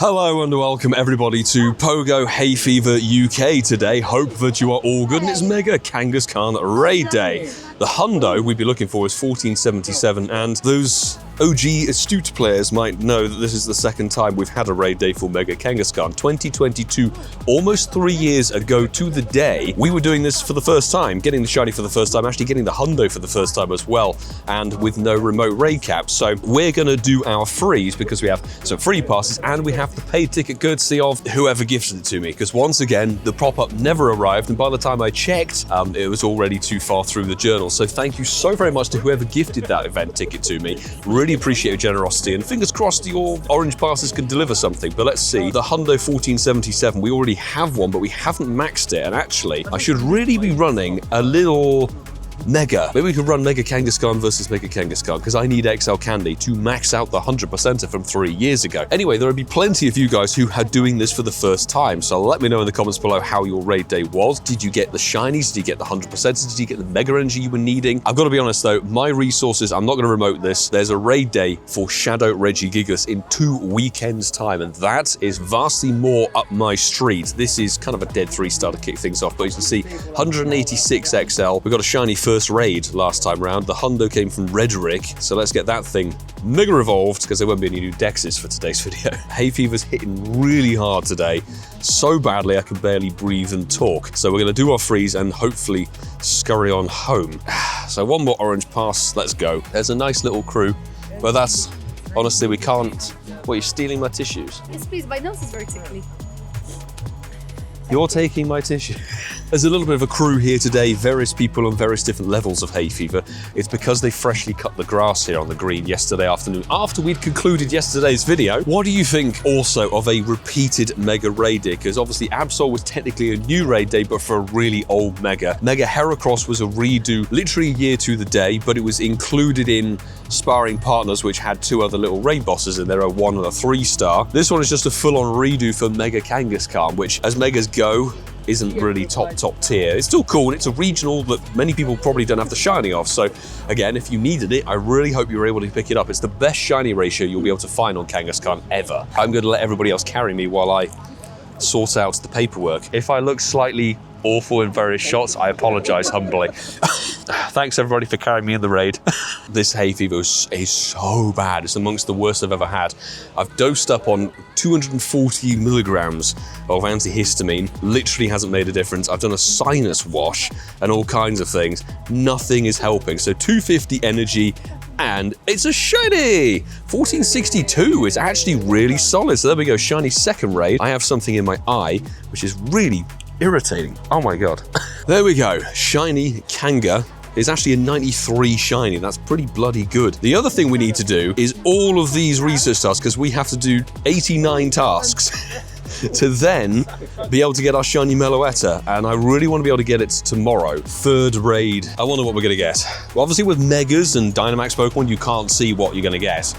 Hello and welcome everybody to Pogo Hay Fever UK today. Hope that you are all good and it's Mega Kangaskhan Raid Day. The hundo we'd be looking for is 1477 and those OG astute players might know that this is the second time we've had a raid day for Mega Kangaskhan. 2022, almost 3 years ago to the day, we were doing this for the first time, getting the shiny for the first time, actually getting the hundo for the first time as well, and with no remote raid cap. So we're gonna do our frees because we have some free passes and we have the paid ticket courtesy of whoever gifted it to me. Because once again, the prop-up never arrived and by the time I checked, it was already too far through the journal. So thank you so very much to whoever gifted that event ticket to me. Really appreciate your generosity and fingers crossed your orange passes can deliver something. But let's see, the hundo 1477, we already have one, but we haven't maxed it. And actually, I should really be running a little Mega. Maybe we could run Mega Kangaskhan versus Mega Kangaskhan because I need XL Candy to max out the 100%er from 3 years ago. Anyway, there would be plenty of you guys who are doing this for the first time, so let me know in the comments below how your raid day was. Did you get the shinies? Did you get the 100%ers? Did you get the Mega Energy you were needing? I've got to be honest though, my resources, I'm not going to remote this. There's a raid day for Shadow Regigigas in 2 weekends time, and that is vastly more up my street. This is kind of a dead 3-star to kick things off, but you can see 186 XL. We got a shiny first raid last time round. The hundo came from Rhetoric, so let's get that thing mega evolved because there won't be any new dexes for today's video. Hay fever's hitting really hard today, so badly I can barely breathe and talk. So we're going to do our freeze and hopefully scurry on home. So one more orange pass, let's go. There's a nice little crew, but that's, honestly, we can't. What, you're stealing my tissues? Yes, please, my nose is very tickly. You're taking my tissue. There's a little bit of a crew here today, various people on various different levels of hay fever. It's because they freshly cut the grass here on the green yesterday afternoon, after we'd concluded yesterday's video. What do you think also of a repeated Mega Raid Day? Because obviously Absol was technically a new Raid Day, but for a really old Mega. Mega Heracross was a redo, literally a year to the day, but it was included in Sparring Partners, which had 2 other little raid bosses in there, a 1 and a 3-star. This one is just a full-on redo for Mega Kangaskhan, which, as Megas go, isn't really top tier. It's still cool and it's a regional that many people probably don't have the shiny of. So again, if you needed it, I really hope you were able to pick it up. It's the best shiny ratio you'll be able to find on Kangaskhan ever. I'm going to let everybody else carry me while I sort out the paperwork. If I look slightly awful in various shots, I apologize humbly. Thanks everybody for carrying me in the raid. This hay fever is so bad. It's amongst the worst I've ever had. I've dosed up on 240 milligrams of antihistamine. Literally hasn't made a difference. I've done a sinus wash and all kinds of things. Nothing is helping. So 250 energy and it's a shiny! 1462 is actually really solid. So there we go, shiny second raid. I have something in my eye, which is really irritating. Oh my god. There we go. Shiny Kanga is actually a 93 shiny. That's pretty bloody good. The other thing we need to do is all of these research tasks because we have to do 89 tasks to then be able to get our shiny Meloetta, and I really want to be able to get it tomorrow. 3rd raid. I wonder what we're going to get. Well, obviously with Megas and Dynamax Pokemon, you can't see what you're going to get.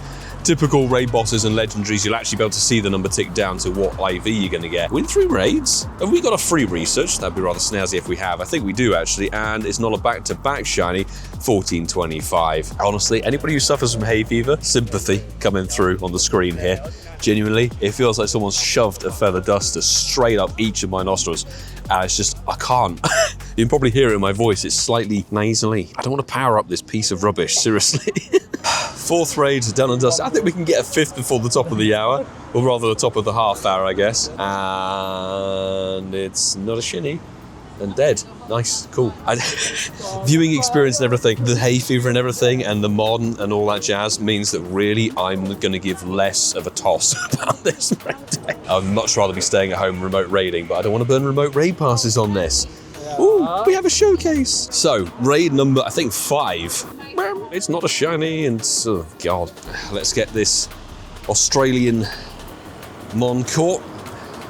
Typical raid bosses and legendaries, you'll actually be able to see the number tick down to what IV you're going to get. Win 3 raids? Have we got a free research? That'd be rather snazzy if we have. I think we do actually, and it's not a back-to-back shiny. 1425. Honestly, anybody who suffers from hay fever, sympathy coming through on the screen here. Genuinely, it feels like someone's shoved a feather duster straight up each of my nostrils. And it's just, I can't. You can probably hear it in my voice, it's slightly nasally. I don't want to power up this piece of rubbish, seriously. 4th raid done and dusted. I think we can get a 5th before the top of the hour, or rather the top of the half hour, I guess. And it's not a shiny. And dead. Nice, cool. Viewing experience and everything, the hay fever and everything, and the mod and all that jazz means that really I'm going to give less of a toss about this raid day. I'd much rather be staying at home remote raiding, but I don't want to burn remote raid passes on this. Ooh, we have a showcase. So, raid number, I think 5. It's not a shiny, and oh god. Let's get this Australian Mon caught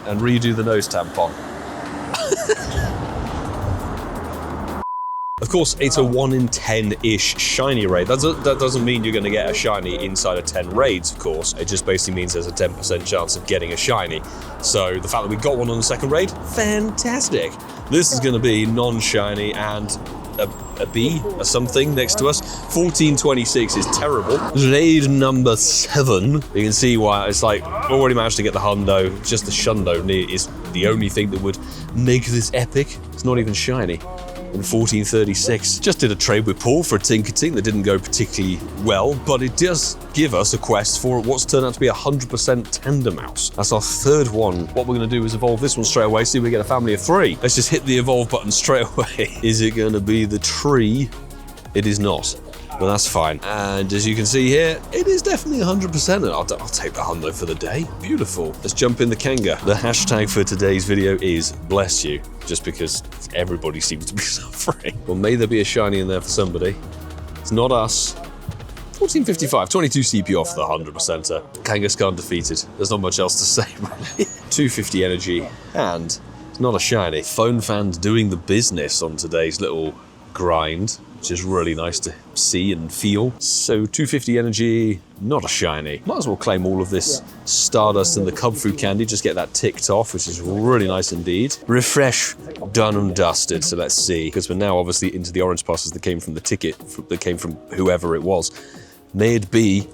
and redo the nose tampon. Of course, it's a 1 in 10-ish shiny raid. That doesn't mean you're going to get a shiny inside of 10 raids, of course. It just basically means there's a 10% chance of getting a shiny. So the fact that we got one on the second raid, fantastic. This is going to be non-shiny and a B or something next to us. 1426 is terrible. Raid number 7. You can see why it's like already managed to get the hundo. Just the shundo is the only thing that would make this epic. It's not even shiny. In 1436. Just did a trade with Paul for a Tinkating that didn't go particularly well, but it does give us a quest for what's turned out to be 100% Tender Mouse. That's our 3rd one. What we're going to do is evolve this one straight away, see if we get a family of 3. Let's just hit the evolve button straight away. Is it going to be the tree? It is not. But that's fine. And as you can see here, it is definitely 100%. And I'll take the hundo for the day. Beautiful. Let's jump in the Kanga. The hashtag for today's video is bless you, just because everybody seems to be suffering. Well, may there be a shiny in there for somebody. It's not us. 1455, 22 CP off the 100%er. Kangaskhan defeated. There's not much else to say, really. 250 energy, and it's not a shiny. Phone fans doing the business on today's little grind, which is really nice to see and feel. So 250 energy, not a shiny. Might as well claim all of this Stardust and the Cub Food Candy, just get that ticked off, which is really nice indeed. Refresh, done and dusted. So let's see, because we're now obviously into the orange passes that came from the ticket, that came from whoever it was. May it be,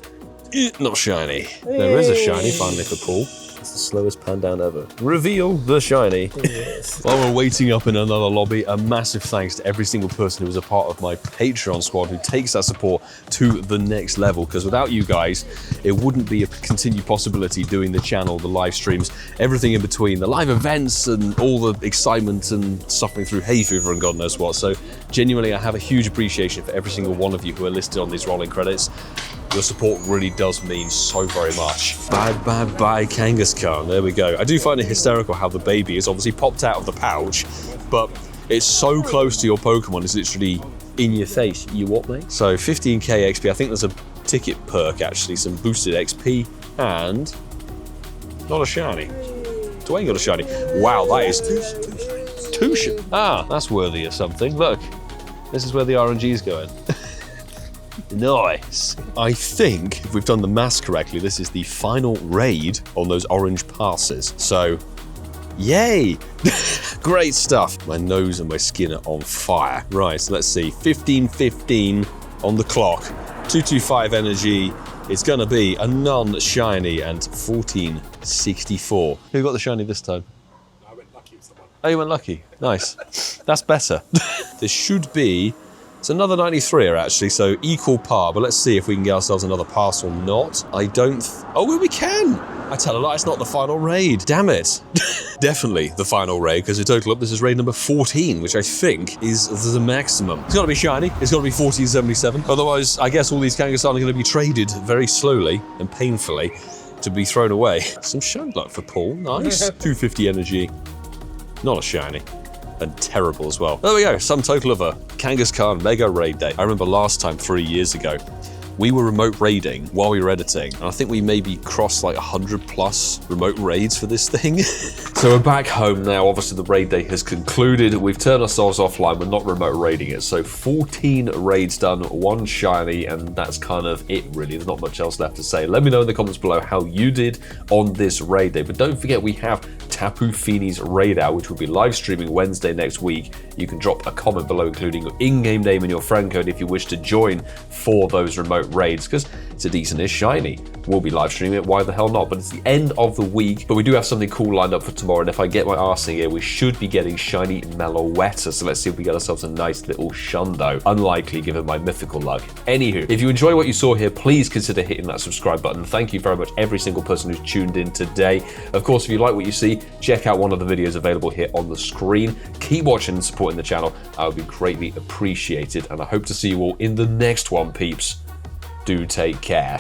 not shiny. There is a shiny, finally for Paul. It's the slowest pan down ever. Reveal the shiny. Yes. While we're waiting up in another lobby, a massive thanks to every single person who was a part of my Patreon squad who takes that support to the next level, because without you guys, it wouldn't be a continued possibility doing the channel, the live streams, everything in between, the live events and all the excitement and suffering through hay fever and God knows what. So genuinely, I have a huge appreciation for every single one of you who are listed on these rolling credits. Your support really does mean so very much. Bye, Kangaskhan. There we go. I do find it hysterical how the baby is obviously popped out of the pouch, but it's so close to your Pokemon, it's literally in your face. You what, mate? So 15k XP. I think there's a ticket perk, actually, some boosted XP, and not a shiny. Dwayne got a shiny. Wow, that is two shiny. Ah, that's worthy of something. Look, this is where the RNG is going. Nice. I think, if we've done the maths correctly, this is the final raid on those orange passes. So, yay! Great stuff. My nose and my skin are on fire. Right, so let's see. 15:15 on the clock. 225 energy. It's gonna be a non-shiny, and 1464. Who got the shiny this time? I went lucky with someone. Oh, you went lucky. Nice. That's better. There should be... It's another 93er actually, so equal par, but let's see if we can get ourselves another pass or not. I don't... Oh, well, we can! I tell a lie, it's not the final raid. Damn it. Definitely the final raid, because the total up, this is raid number 14, which I think is the maximum. It's got to be shiny. It's got to be 1477. Otherwise, I guess all these Kangaskhan are going to be traded very slowly and painfully to be thrown away. Some shine luck for Paul. Nice. 250 energy. Not a shiny. And terrible as well. There we go, sum total of a Kangaskhan Mega Raid Day. I remember last time, 3 years ago, we were remote raiding while we were editing, and I think we maybe crossed like 100 plus remote raids for this thing. So we're back home now. Obviously the raid day has concluded. We've turned ourselves offline. We're not remote raiding it. So 14 raids done, 1 shiny, and that's kind of it really. There's not much else left to say. Let me know in the comments below how you did on this raid day. But don't forget, we have Tapu Fini's raid out, which will be live streaming Wednesday next week. You can drop a comment below including your in-game name and your friend code if you wish to join for those remote raids, because it's a decent-ish shiny. We'll be live streaming it, why the hell not? But it's the end of the week, but we do have something cool lined up for tomorrow, and if I get my arse in here, we should be getting shiny Meloetta. So let's see if we get ourselves a nice little shundo. Unlikely given my mythical luck. Anywho, if you enjoy what you saw here, please consider hitting that subscribe button. Thank you very much every single person who's tuned in today. Of course, if you like what you see, check out one of the videos available here on the screen. Keep watching and supporting the channel. I would be greatly appreciated, and I hope to see you all in the next one, peeps. Do take care.